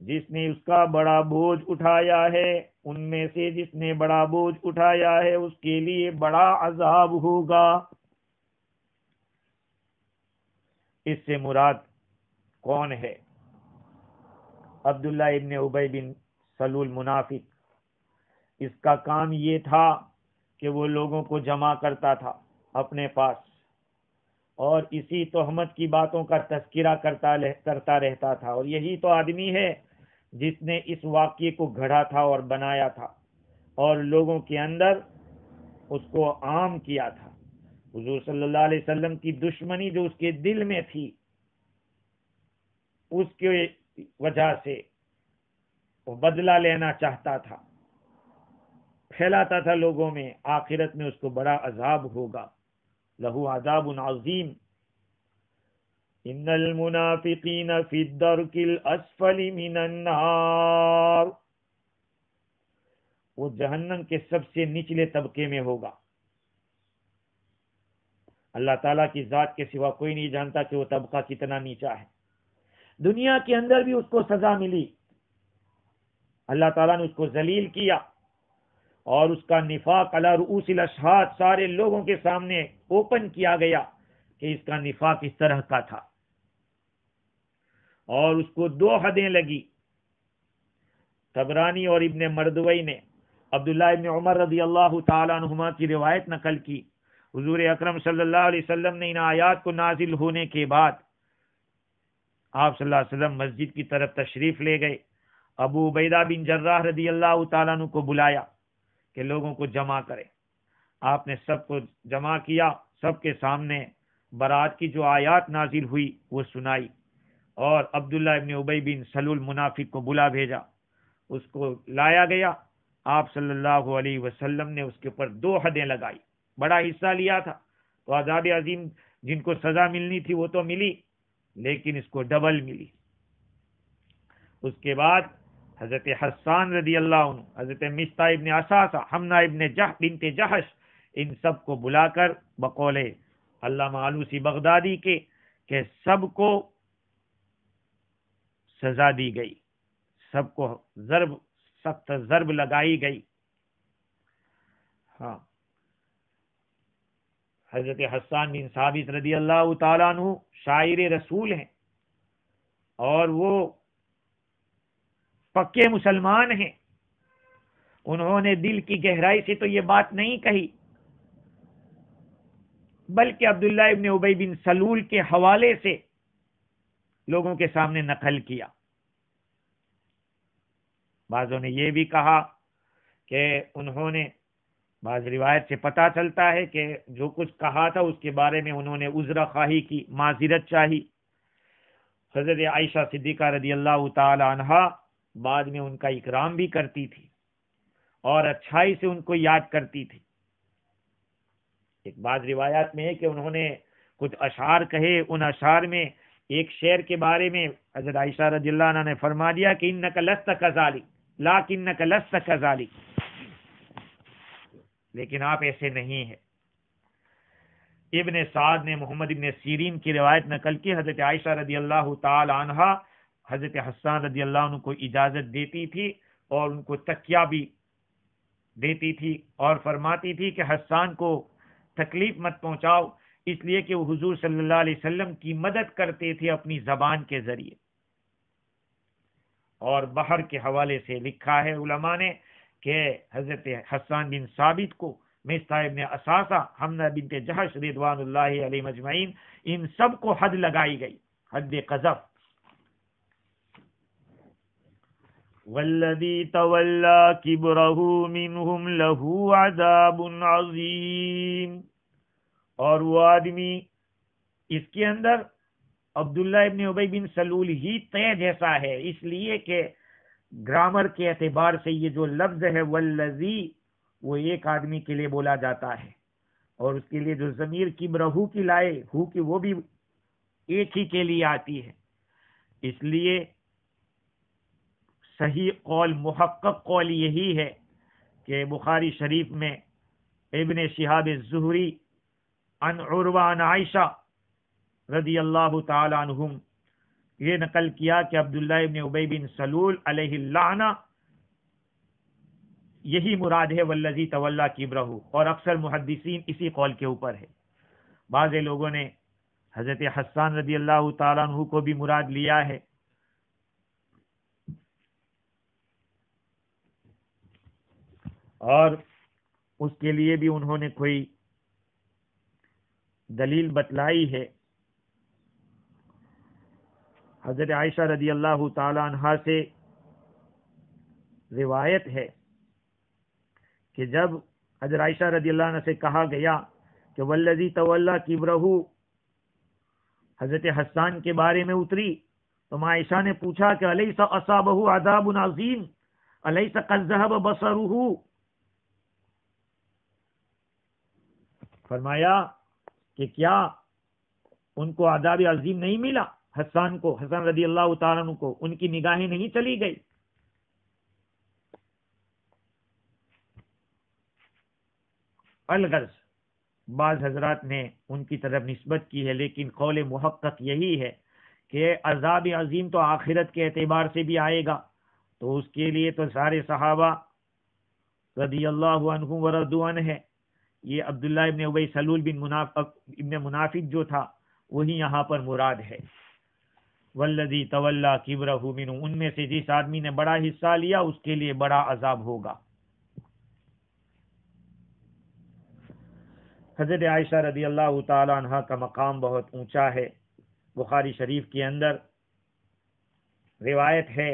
جس نے اس کا بڑا بوجھ اٹھایا ہے، ان میں سے جس نے بڑا بوجھ اٹھایا ہے اس کے لیے بڑا عذاب ہوگا. اس سے مراد کون ہے؟ عبداللہ ابن ابی بن سلول منافق. اس کا کام یہ تھا کہ وہ لوگوں کو جمع کرتا تھا اپنے پاس، اور اسی تہمت کی باتوں کا تذکرہ کرتا رہتا تھا. اور یہی تو آدمی ہے جس نے اس واقعے کو گھڑا تھا اور بنایا تھا اور لوگوں کے اندر اس کو عام کیا تھا. حضور صلی اللہ علیہ وسلم کی دشمنی جو اس کے دل میں تھی، اس کی وجہ سے وہ بدلہ لینا چاہتا تھا، پھیلاتا تھا لوگوں میں. آخرت میں اس کو بڑا عذاب ہوگا، لہو عذاب عظیم. ان المنافقین فی الدرک الاسفل من النار، وہ جہنم کے سب سے نچلے طبقے میں ہوگا. اللہ تعالیٰ کی ذات کے سوا کوئی نہیں جانتا کہ وہ طبقہ کتنا نیچا ہے. دنیا کے اندر بھی اس کو سزا ملی، اللہ تعالیٰ نے اس کو ذلیل کیا، اور اس کا نفاق علی رؤوس الاشہاد سارے لوگوں کے سامنے اوپن کیا گیا کہ اس کا نفاق اس طرح کا تھا. اور اس کو دو حدیں لگی. طبرانی اور ابن مردوی نے عبداللہ ابن عمر رضی اللہ تعالیٰ عنہما کی روایت نقل کی. حضور اکرم صلی اللہ علیہ وسلم نے ان آیات کو نازل ہونے کے بعد آپ صلی اللہ علیہ وسلم مسجد کی طرف تشریف لے گئے. ابو عبیدہ بن جراح رضی اللہ تعالیٰ عنہ کو بلایا کہ لوگوں کو جمع کرے. آپ نے سب کو جمع کیا، سب کے سامنے برات کی جو آیات نازل ہوئی وہ سنائی، اور عبداللہ ابن ابی بن سلول منافق کو بلا بھیجا. اس کو لایا گیا. آپ صلی اللہ علیہ وسلم نے اس کے اوپر دو حدیں لگائی. بڑا حصہ لیا تھا تو عذاب عظیم جن کو سزا ملنی تھی وہ تو ملی، لیکن اس کو ڈبل ملی. اس کے بعد حضرت حسان رضی اللہ عنہ، حضرت مصطح ابن اساسہ، حمنہ ابن بنت جحش، ان سب کو بلا کر بقول علامہ آلوسی بغدادی کے کہ سب کو سزا دی گئی، سب کو سخت ضرب لگائی گئی. ہاں، حضرت حسان بن ثابت رضی اللہ تعالیٰ عنہ شاعر رسول ہیں، اور وہ پکے مسلمان ہیں، انہوں نے دل کی گہرائی سے تو یہ بات نہیں کہی، بلکہ عبداللہ ابن ابی بن سلول کے حوالے سے لوگوں کے سامنے نقل کیا۔ بعضوں نے یہ بھی کہا کہ انہوں نے، بعض روایت سے پتہ چلتا ہے کہ جو کچھ کہا تھا اس کے بارے میں انہوں نے عذر خواہی کی، معذرت چاہی۔ حضرت عائشہ صدیقہ رضی اللہ تعالی عنہا بعد میں ان کا اکرام بھی کرتی تھی اور اچھائی سے ان کو یاد کرتی تھی۔ ایک بعض روایات میں ہے کہ انہوں نے کچھ اشعار کہے، ان اشعار میں ایک شعر کے بارے میں حضرت عائشہ رضی اللہ عنہ نے فرما دیا کہ انک لست کذالک لاکنک لست کذالک، لیکن آپ ایسے نہیں ہیں۔ ابن سعد نے محمد ابن سیرین کی روایت نقل کی، حضرت عائشہ رضی اللہ تعالی عنہا حضرت حسان رضی اللہ عنہ کو اجازت دیتی تھی اور ان کو تکیہ بھی دیتی تھی اور فرماتی تھی کہ حسان کو تکلیف مت پہنچاؤ، اس لیے کہ وہ حضور صلی اللہ علیہ وسلم کی مدد کرتے تھے اپنی زبان کے ذریعے۔ اور بحر کے حوالے سے لکھا ہے علماء نے کہ حضرت حسان بن ثابت کو، مصطح ابن اساسہ، حمزہ بنت جحش رضوان اللہ علیہ مجمعین، ان سب کو حد لگائی گئی، حد قذف۔ والذی تولی کبرہ منہم لہ عذاب عظیم، اور وہ آدمی، اس کے اندر عبداللہ ابن ابی بن سلول ہی طے جیسا ہے، اس لیے کہ گرامر کے اعتبار سے یہ جو لفظ ہے والذی، وہ ایک آدمی کے لیے بولا جاتا ہے، اور اس کے لیے جو ضمیر کبرہ کی لائے ہو کی، وہ بھی ایک ہی کے لیے آتی ہے۔ اس لیے صحیح قول، محقق قول یہی ہے کہ بخاری شریف میں ابن شہاب الزہری عن عروہ عن عائشہ رضی اللہ تعالی عنہم یہ نقل کیا کہ عبداللہ ابن ابی بن سلول علیہ اللعنہ یہی مراد ہے والذی تولی کبرہ، اور اکثر محدثین اسی قول کے اوپر ہے۔ بعض لوگوں نے حضرت حسان رضی اللہ تعالی عنہ کو بھی مراد لیا ہے۔ اور اس کے لیے بھی انہوں نے کوئی دلیل بتلائی ہے۔ حضرت عائشہ رضی اللہ تعالی عنہا سے روایت ہے کہ جب حضرت عائشہ رضی اللہ عنہ سے کہا گیا کہ والذی تولی کبرہ حضرت حسان کے بارے میں اتری، تو عائشہ نے پوچھا کہ الیس اصابہ عذاب عظیم الیس قد ذهب بصرہ، فرمایا کہ کیا ان کو عذاب عظیم نہیں ملا؟ حسان کو، حسان رضی اللہ تعالیٰ عنہ کو ان کی نگاہیں نہیں چلی گئی؟ الغرض بعض حضرات نے ان کی طرف نسبت کی ہے، لیکن قول محقق یہی ہے کہ عذاب عظیم تو آخرت کے اعتبار سے بھی آئے گا، تو اس کے لیے تو سارے صحابہ رضی اللہ عنہم ورضوا عنہ ہے۔ یہ عبداللہ ابن ابی سلول ابن منافق جو تھا وہی یہاں پر مراد ہے۔ والذی تولی کبرہ منہ، ان میں سے جس آدمی نے بڑا حصہ لیا اس کے لیے بڑا عذاب ہوگا۔ حضرت عائشہ رضی اللہ تعالی عنہ کا مقام بہت اونچا ہے۔ بخاری شریف کے اندر روایت ہے،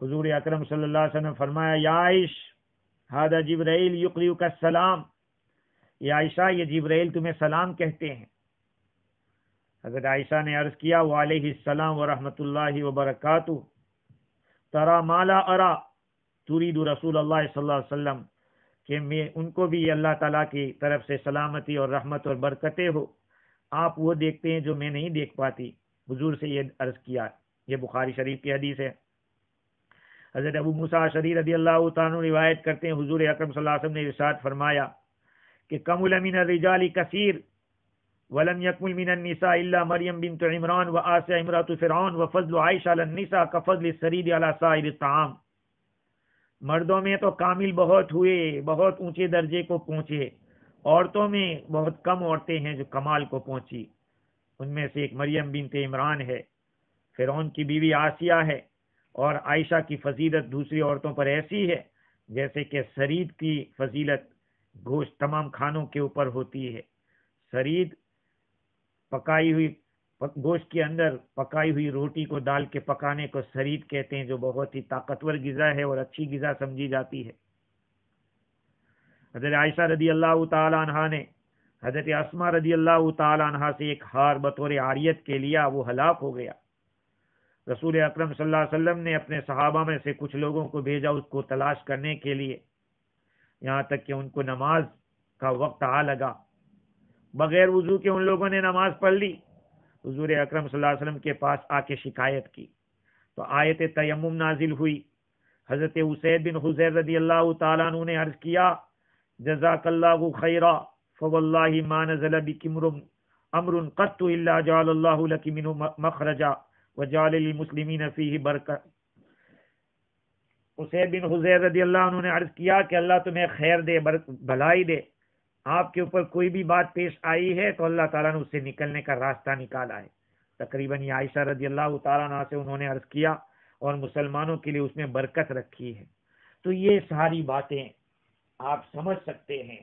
حضور اکرم صلی اللہ علیہ وسلم نے فرمایا یا عائش ھذا جبرائیل یقریک السلام، یا عائشہ یہ جبرائیل تمہیں سلام کہتے ہیں۔ حضرت عائشہ نے عرض کیا وعلیہ السلام ورحمۃ اللہ وبرکاتہ، ترى ما لا ارى تريد رسول اللہ صلی اللہ علیہ وسلم، کہ میں ان کو بھی اللہ تعالیٰ کی طرف سے سلامتی اور رحمت اور برکتیں ہو، آپ وہ دیکھتے ہیں جو میں نہیں دیکھ پاتی۔ حضور سے یہ عرض کیا، یہ بخاری شریف کی حدیث ہے۔ حضرت ابو موسیٰ اشعری رضی اللہ تعالیٰ عنہ روایت کرتے ہیں، حضور اکرم صلی اللہ علیہ وسلم نے ارشاد فرمایا کہ کمل من الرجال کثیر ولم یکمل من النساء الا مریم بنت عمران وآسیہ امرأۃ فرعون وفضل عائشہ علی النساء کفضل الثرید علی سائر الطعام۔ مردوں میں تو کامل بہت ہوئے، بہت اونچے درجے کو پہنچے، عورتوں میں بہت کم عورتیں ہیں جو کمال کو پہنچی۔ ان میں سے ایک مریم بنت عمران ہے، فرعون کی بیوی آسیہ ہے، اور عائشہ کی فضیلت دوسری عورتوں پر ایسی ہے جیسے کہ سرید کی فضیلت گوشت تمام کھانوں کے اوپر ہوتی ہے۔ سرید پکائی ہوئی گوشت کے اندر پکائی ہوئی روٹی کو ڈال کے پکانے کو سرید کہتے ہیں، جو بہت ہی طاقتور غذا ہے اور اچھی غذا سمجھی جاتی ہے۔ حضرت عائشہ رضی اللہ تعالی عنہا نے حضرت اسماء رضی اللہ تعالی عنہا سے ایک ہار بطور عاریت کے لیا، وہ ہلاک ہو گیا۔ رسول اکرم صلی اللہ علیہ وسلم نے اپنے صحابہ میں سے کچھ لوگوں کو بھیجا اس کو تلاش کرنے کے لیے، یہاں تک کہ ان کو نماز کا وقت آ لگا، بغیر وضو کے ان لوگوں نے نماز پڑھ لی۔ حضور اکرم صلی اللہ علیہ وسلم کے پاس آ کے شکایت کی تو آیت تیمم نازل ہوئی۔ حضرت اسید بن حضیر رضی اللہ تعالیٰ عنہ نے عرض کیا، جزاک اللہ خیرا فواللہ ما نزل بکم امر قط الا جعل اللہ لک منہ مخرجا وجعل للمسلمین فیہ برکت۔ اسید بن حضیر رضی اللہ عنہ نے عرض کیا کہ اللہ تمہیں خیر دے، بھلائی دے، آپ کے اوپر کوئی بھی بات پیش آئی ہے تو اللہ تعالیٰ نے اس سے نکلنے کا راستہ نکالا ہے۔ تقریباً یہ عائشہ رضی اللہ تعالیٰ عنہ سے انہوں نے عرض کیا، اور مسلمانوں کے لیے اس میں برکت رکھی ہے۔ تو یہ ساری باتیں آپ سمجھ سکتے ہیں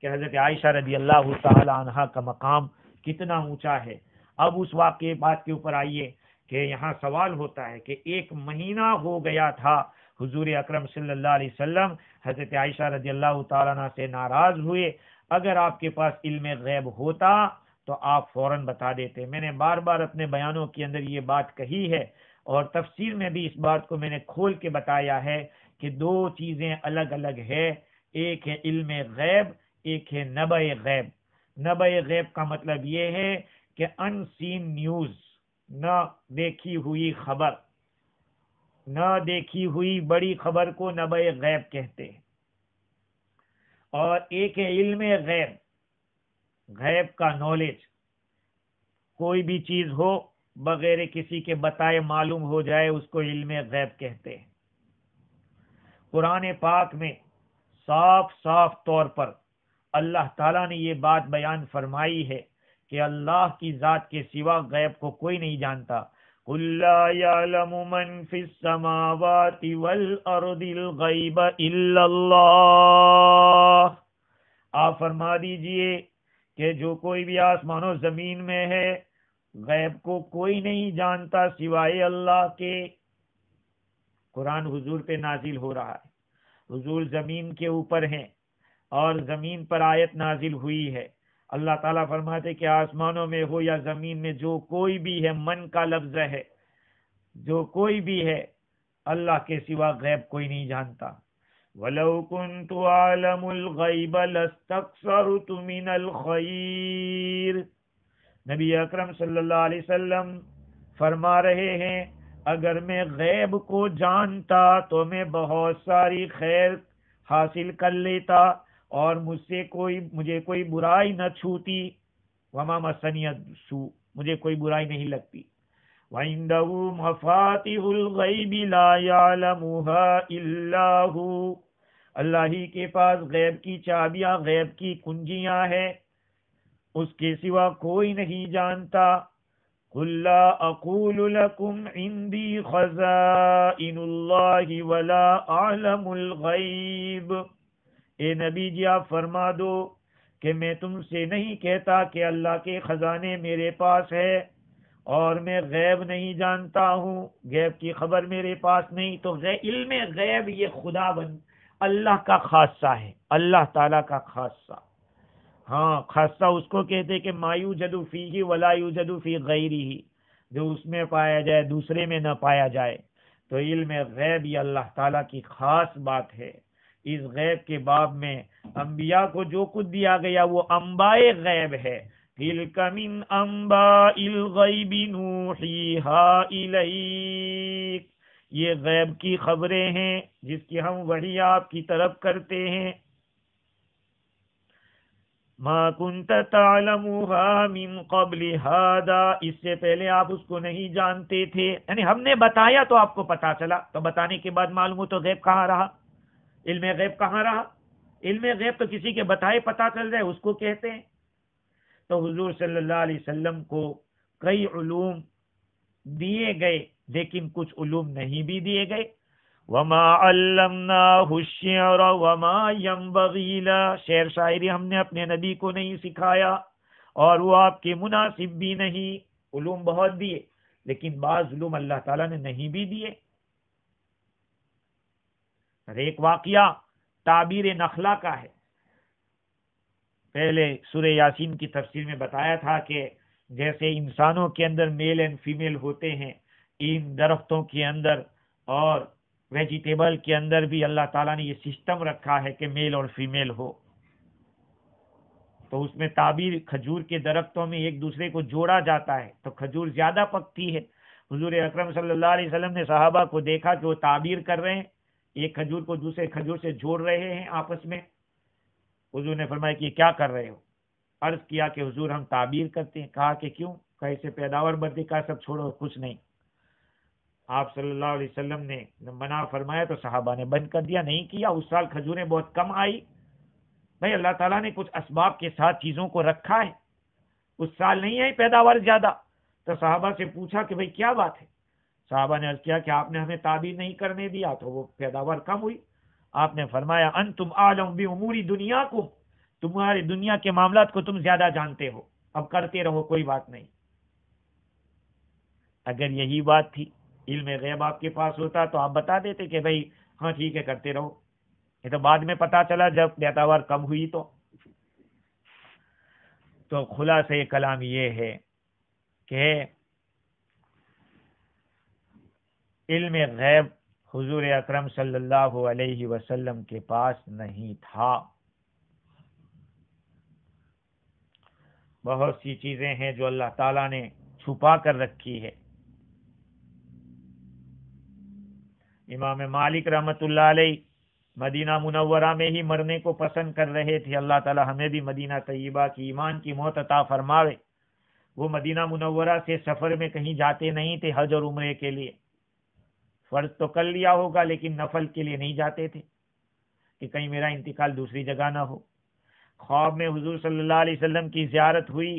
کہ حضرت عائشہ رضی اللہ تعالی عنہا کا مقام کتنا اونچا ہے۔ اب اس واقعے بات کے اوپر آئیے کہ یہاں سوال ہوتا ہے کہ 1 مہینہ ہو گیا تھا حضور اکرم صلی اللہ علیہ وسلم حضرت عائشہ رضی اللہ تعالیٰ عنہ سے ناراض ہوئے۔ اگر آپ کے پاس علم غیب ہوتا تو آپ فوراً بتا دیتے۔ میں نے بار بار اپنے بیانوں کے اندر یہ بات کہی ہے، اور تفسیر میں بھی اس بات کو میں نے کھول کے بتایا ہے کہ 2 چیزیں الگ الگ ہے، ایک ہے علم غیب، ایک ہے نبع غیب۔ نبع غیب کا مطلب یہ ہے کہ ان سین نیوز، نہ دیکھی ہوئی خبر، نہ دیکھی ہوئی بڑی خبر کو نبع غیب کہتے ہیں۔ اور ایک ہے علم غیب، غیب کا نالج، کوئی بھی چیز ہو بغیر کسی کے بتائے معلوم ہو جائے، اس کو علم غیب کہتے ہیں۔ قرآن پاک میں صاف صاف طور پر اللہ تعالیٰ نے یہ بات بیان فرمائی ہے کہ اللہ کی ذات کے سوا غیب کو کوئی نہیں جانتا۔ قُل لَّا يَعْلَمُ مَن فِي السَّمَاوَاتِ وَالْأَرْضِ الْغَيْبَ إِلَّا اللَّهُ۔ آپ فرما دیجئے کہ جو کوئی بھی آسمان و زمین میں ہے، غیب کو کوئی نہیں جانتا سوائے اللہ کے۔ قرآن حضور پہ نازل ہو رہا ہے، حضور زمین کے اوپر ہیں اور زمین پر آیت نازل ہوئی ہے۔ اللہ تعالیٰ فرماتے کہ آسمانوں میں ہو یا زمین میں جو کوئی بھی ہے، من کا لفظ ہے، جو کوئی بھی ہے، اللہ کے سوا غیب کوئی نہیں جانتا۔ وَلَوْ كُنْتُ أَعْلَمُ الْغَيْبَ لَاسْتَكْثَرْتُ مِنَ الْخَيْرِ۔ نبی اکرم صلی اللہ علیہ وسلم فرما رہے ہیں، اگر میں غیب کو جانتا تو میں بہت ساری خیر حاصل کر لیتا اور مجھے کوئی برائی نہ چھوتی۔ وما مسنی السوء، مجھے کوئی برائی نہیں لگتی۔ وعنده مفاتيح الغیب لا يعلمها الا هو، اللہ ہی کے پاس غیب کی چابیاں، غیب کی کنجیاں ہیں، اس کے سوا کوئی نہیں جانتا۔ قل لا اقول لكم عندي خزائن الله ولا اعلم الغیب، اے نبی جی آپ فرما دو کہ میں تم سے نہیں کہتا کہ اللہ کے خزانے میرے پاس ہے اور میں غیب نہیں جانتا ہوں، غیب کی خبر میرے پاس نہیں۔ تو علم غیب یہ خدا اللہ کا خاصہ ہے، اللہ تعالیٰ کا خاصہ۔ ہاں، خاصہ اس کو کہتے کہ ما یوجد فیہ ولا یوجد فی غیرہ، جو اس میں پایا جائے دوسرے میں نہ پایا جائے۔ تو علم غیب یہ اللہ تعالیٰ کی خاص بات ہے۔ اس غیب کے باب میں انبیاء کو جو کچھ دیا گیا وہ انباء غیب ہے۔ تِلْکَ مِنْ أَنْبَاءِ الْغَیْبِ نُوحِیہَا إِلَیک، یہ غیب کی خبریں ہیں جس کی ہم وحی آپ کی طرف کرتے ہیں۔ مَا كُنْتَ تَعْلَمُهَا مِنْ قَبْلِ هَذَا، اس سے پہلے آپ اس کو نہیں جانتے تھے، یعنی ہم نے بتایا تو آپ کو پتا چلا، تو بتانے کے بعد معلوم ہو تو غیب کہاں رہا، علم غیب کہاں رہا؟ علم غیب تو کسی کے بتائے پتا چل جائے اس کو کہتے ہیں۔ تو حضور صلی اللہ علیہ وسلم کو کئی علوم دیے گئے لیکن کچھ علوم نہیں بھی دیے گئے. وما علمناہ الشعر وما ينبغي له، شعر شاعری ہم نے اپنے نبی کو نہیں سکھایا اور وہ آپ کے مناسب بھی نہیں. علوم بہت دیے لیکن بعض علوم اللہ تعالیٰ نے نہیں بھی دیے. ایک واقعہ تعبیر نخلا کا ہے. پہلے سورہ یاسین کی تفسیر میں بتایا تھا کہ جیسے انسانوں کے اندر میل اینڈ فیمیل ہوتے ہیں، ان درختوں کے اندر اور ویجیٹیبل کے اندر بھی اللہ تعالیٰ نے یہ سسٹم رکھا ہے کہ میل اور فیمیل ہو. تو اس میں تعبیر کھجور کے درختوں میں ایک دوسرے کو جوڑا جاتا ہے تو کھجور زیادہ پکتی ہے. حضور اکرم صلی اللہ علیہ وسلم نے صحابہ کو دیکھا کہ وہ تعبیر کر رہے ہیں، ایک کھجور کو دوسرے کھجور سے جوڑ رہے ہیں آپس میں. حضور نے فرمایا کہ کیا کر رہے ہو؟ عرض کیا کہ حضور ہم تعبیر کرتے ہیں. کہا کہ کیوں؟ کیسے پیداوار بڑھتی؟ کا سب چھوڑو، کچھ نہیں. آپ صلی اللہ علیہ وسلم نے منع فرمایا تو صحابہ نے بند کر دیا، نہیں کیا. اس سال کھجوریں بہت کم آئی. بھائی اللہ تعالیٰ نے کچھ اسباب کے ساتھ چیزوں کو رکھا ہے. اس سال نہیں آئی پیداوار زیادہ تو صحابہ سے پوچھا کہ بھائی کیا بات ہے؟ صحابہ نے عرض کیا کہ آپ نے ہمیں تعبیر نہیں کرنے دیا تو وہ پیداوار کم ہوئی. آپ نے فرمایا انتم اعلم بامور دنیاکم، تمہاری دنیا کے معاملات کو تم زیادہ جانتے ہو، اب کرتے رہو، کوئی بات نہیں. اگر یہی بات تھی، علم غیب آپ کے پاس ہوتا تو آپ بتا دیتے کہ بھائی ہاں ٹھیک ہے کرتے رہو. یہ تو بعد میں پتا چلا جب پیداوار کم ہوئی. تو خلاصہ کلام یہ ہے کہ علم غیب حضور اکرم صلی اللہ علیہ وسلم کے پاس نہیں تھا. بہت سی چیزیں ہیں جو اللہ تعالیٰ نے چھپا کر رکھی ہے. امام مالک رحمت اللہ علیہ مدینہ منورہ میں ہی مرنے کو پسند کر رہے تھے. اللہ تعالیٰ ہمیں بھی مدینہ طیبہ کی ایمان کی موت عطا فرماوے. وہ مدینہ منورہ سے سفر میں کہیں جاتے نہیں تھے حج اور عمرے کے لیے. فرض تو کر لیا ہوگا لیکن نفل کے لیے نہیں جاتے تھے کہ کہیں میرا انتقال دوسری جگہ نہ ہو. خواب میں حضور صلی اللہ علیہ وسلم کی زیارت ہوئی.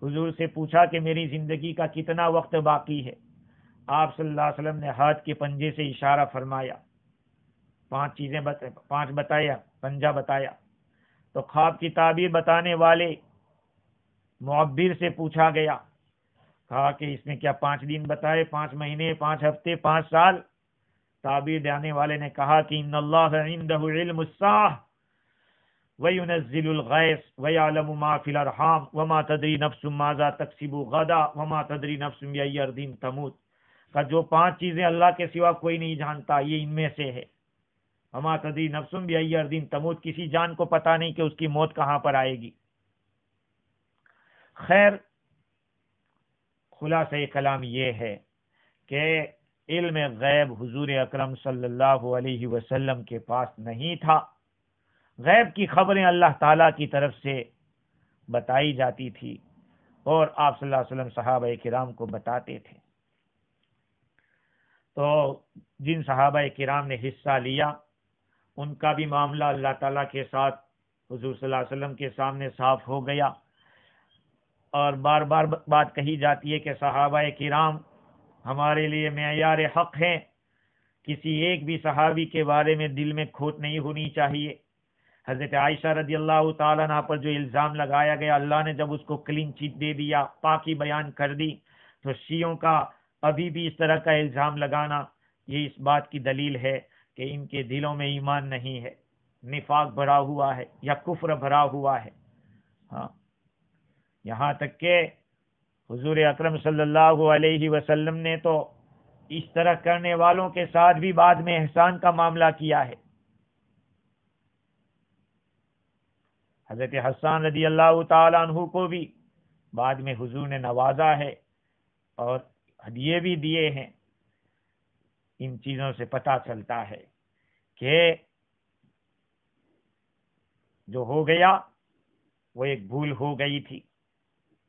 حضور سے پوچھا کہ میری زندگی کا کتنا وقت باقی ہے. آپ صلی اللہ علیہ وسلم نے ہاتھ کے پنجے سے اشارہ فرمایا، 5 چیزیں بتایا، پنجہ بتایا. تو خواب کی تعبیر بتانے والے معبر سے پوچھا گیا، کہا کہ اس میں کیا 5 دن بتائے، 5 مہینے، 5 ہفتے، 5 سال؟ تعبیر دینے والے نے کہا کہ ان اللہ عنده علم الساعہ وینزل الغیث ویعلم ما فی الارحام وما تدری نفس ماذا تکسب غدا وما تدری نفس بأی ارض تموت. کا جو 5 چیزیں اللہ کے سوا کوئی نہیں جانتا، یہ ان میں سے ہے. وما تدری نفس بأی ارض تموت، کسی جان کو پتہ نہیں کہ اس کی موت کہاں پر آئے گی. خیر، خلاصہ کلام یہ ہے کہ علم غیب حضور اکرم صلی اللہ علیہ وسلم کے پاس نہیں تھا. غیب کی خبریں اللہ تعالیٰ کی طرف سے بتائی جاتی تھی اور آپ صلی اللہ علیہ وسلم صحابہ کرام کو بتاتے تھے. تو جن صحابہ کرام نے حصہ لیا ان کا بھی معاملہ اللہ تعالیٰ کے ساتھ حضور صلی اللہ علیہ وسلم کے سامنے صاف ہو گیا. اور بار بار بات کہی جاتی ہے کہ صحابہ کرام ہمارے لیے معیار حق ہیں. کسی ایک بھی صحابی کے بارے میں دل میں کھوٹ نہیں ہونی چاہیے. حضرت عائشہ رضی اللہ تعالیٰ عنہ پر جو الزام لگایا گیا، اللہ نے جب اس کو کلین چٹ دے دیا، پاکی بیان کر دی، تو شیعوں کا ابھی بھی اس طرح کا الزام لگانا یہ اس بات کی دلیل ہے کہ ان کے دلوں میں ایمان نہیں ہے، نفاق بھرا ہوا ہے یا کفر بھرا ہوا ہے. ہاں، یہاں تک کہ حضور اکرم صلی اللہ علیہ وسلم نے تو اس طرح کرنے والوں کے ساتھ بھی بعد میں احسان کا معاملہ کیا ہے. حضرت حسان رضی اللہ تعالیٰ عنہ کو بھی بعد میں حضور نے نوازا ہے اور ہدیے بھی دیے ہیں. ان چیزوں سے پتہ چلتا ہے کہ جو ہو گیا وہ ایک بھول ہو گئی تھی.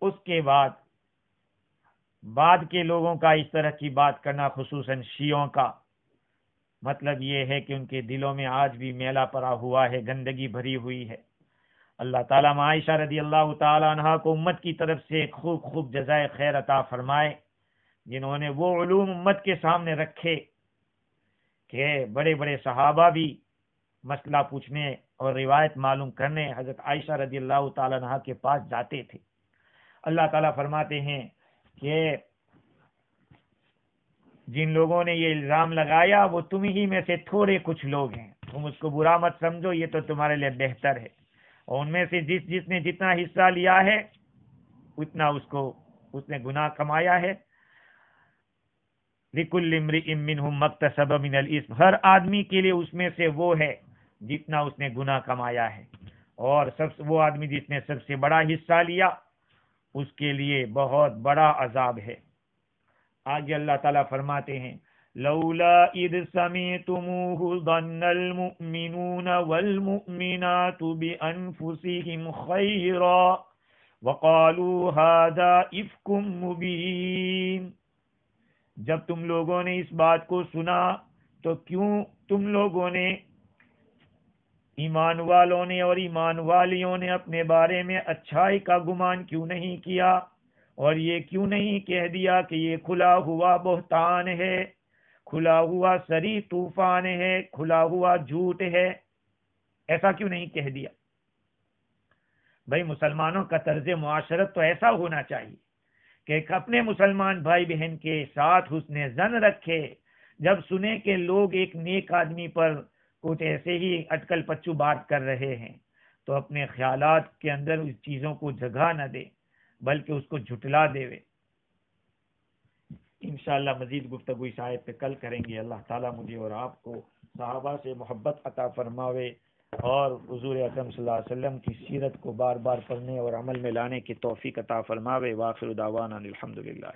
اس کے بعد کے لوگوں کا اس طرح کی بات کرنا، خصوصاً شیعوں کا، مطلب یہ ہے کہ ان کے دلوں میں آج بھی میلہ پڑا ہوا ہے، گندگی بھری ہوئی ہے. اللہ تعالیٰ عائشہ رضی اللہ تعالیٰ عنہ کو امت کی طرف سے خوب جزائے خیر عطا فرمائے جنہوں نے وہ علوم امت کے سامنے رکھے کہ بڑے بڑے صحابہ بھی مسئلہ پوچھنے اور روایت معلوم کرنے حضرت عائشہ رضی اللہ تعالی عنہا کے پاس جاتے تھے۔ اللہ تعالیٰ فرماتے ہیں کہ جن لوگوں نے یہ الزام لگایا وہ تم ہی میں سے تھوڑے کچھ لوگ ہیں، تم اس کو برا مت سمجھو، یہ تو تمہارے لیے بہتر ہے، اور ان میں سے جس نے جتنا حصہ لیا ہے اتنا اس نے گناہ کمایا ہے۔ لِكُلِّ امْرِئٍ مِّنْهُمْ مَا اكْتَسَبَ مِنَ الْإِثْمِ، ہر آدمی کے لیے اس میں سے وہ ہے جتنا اس نے گناہ کمایا ہے، اور وہ آدمی جس نے سب سے بڑا حصہ لیا اس کے لیے بہت بڑا عذاب ہے۔ آگے اللہ تعالیٰ فرماتے ہیں لولا اذ سمعتموه ظن المؤمنون والمؤمنات بانفسهم خيرا وقالوا هذا افك مبين، جب تم لوگوں نے اس بات کو سنا تو کیوں تم لوگوں نے، ایمان والوں نے اور ایمان والیوں نے، اپنے بارے میں اچھائی کا گمان کیوں نہیں کیا، اور یہ کیوں نہیں کہہ دیا کہ یہ کھلا ہوا بہتان ہے، کھلا ہوا سری طوفان ہے، کھلا ہوا جھوٹ ہے، ایسا کیوں نہیں کہہ دیا؟ بھائی مسلمانوں کا طرز معاشرت تو ایسا ہونا چاہیے کہ ایک اپنے مسلمان بھائی بہن کے ساتھ حسن ظن رکھے، جب سنے کہ لوگ ایک نیک آدمی پر کچھ ایسے ہی اٹکل پچو بات کر رہے ہیں تو اپنے خیالات کے اندر اس چیزوں کو جگہ نہ دے بلکہ اس کو جھٹلا دے۔ انشاءاللہ مزید گفتگو اس آیت پہ کل کریں گے۔ اللہ تعالیٰ مجھے اور آپ کو صحابہ سے محبت عطا فرماوے اور حضور اکرم صلی اللہ علیہ وسلم کی سیرت کو بار بار پڑھنے اور عمل میں لانے کی توفیق عطا فرماوے۔ وآخر دعوانا الحمدللہ۔